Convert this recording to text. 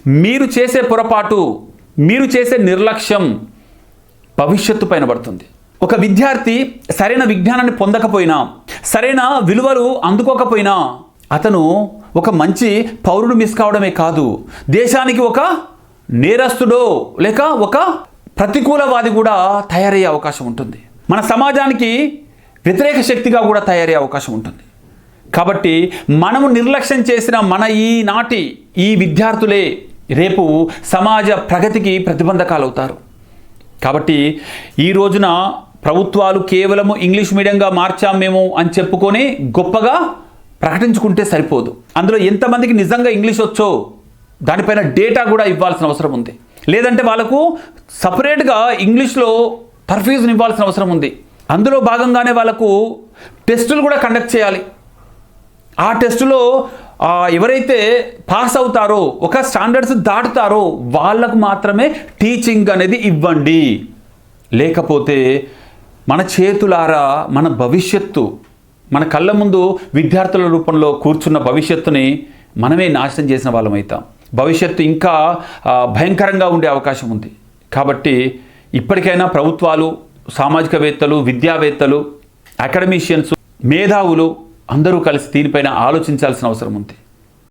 మీరు చేసే పొరపాటు, మీరు చేసే నిర్లక్ష్యం భవిష్యత్తు పైన పడుతుంది. ఒక విద్యార్థి సరైన విజ్ఞానాన్ని పొందకపోయినా, సరైన విలువలు అందుకోకపోయినా అతను ఒక మంచి పౌరుడు మిస్ కావడమే కాదు, దేశానికి ఒక నేరస్తుడో లేక ఒక ప్రతికూలవాది కూడా తయారయ్యే అవకాశం ఉంటుంది. మన సమాజానికి వ్యతిరేక శక్తిగా కూడా తయారయ్యే అవకాశం ఉంటుంది. కాబట్టి మనము నిర్లక్ష్యం చేసిన మన ఈనాటి ఈ విద్యార్థులే రేపు సమాజ ప్రగతికి ప్రతిబంధకాలు అవుతారు. కాబట్టి ఈ రోజున ప్రభుత్వాలు కేవలము ఇంగ్లీష్ మీడియంగా మార్చాం మేము అని చెప్పుకొని గొప్పగా ప్రకటించుకుంటే సరిపోదు. అందులో ఎంతమందికి నిజంగా ఇంగ్లీష్ వచ్చో దానిపైన డేటా కూడా ఇవ్వాల్సిన అవసరం ఉంది. లేదంటే వాళ్ళకు సపరేట్గా ఇంగ్లీష్లో తర్ఫీజుని ఇవ్వాల్సిన అవసరం ఉంది. అందులో భాగంగానే వాళ్ళకు టెస్టులు కూడా కండక్ట్ చేయాలి. ఆ టెస్టులో ఎవరైతే పాస్ అవుతారో, ఒక స్టాండర్డ్స్ దాటుతారో వాళ్ళకు మాత్రమే టీచింగ్ అనేది ఇవ్వండి. లేకపోతే మన చేతులారా మన భవిష్యత్తు, మన కళ్ళ ముందు విద్యార్థుల రూపంలో కూర్చున్న భవిష్యత్తుని మనమే నాశనం చేసిన వాళ్ళం అవుతాం. భవిష్యత్తు ఇంకా భయంకరంగా ఉండే అవకాశం ఉంది. కాబట్టి ఇప్పటికైనా ప్రభుత్వాలు, సామాజికవేత్తలు, విద్యావేత్తలు, అకాడమిషియన్స్, మేధావులు అందరూ కలిసి దీనిపైన ఆలోచించాల్సిన అవసరం ఉంది.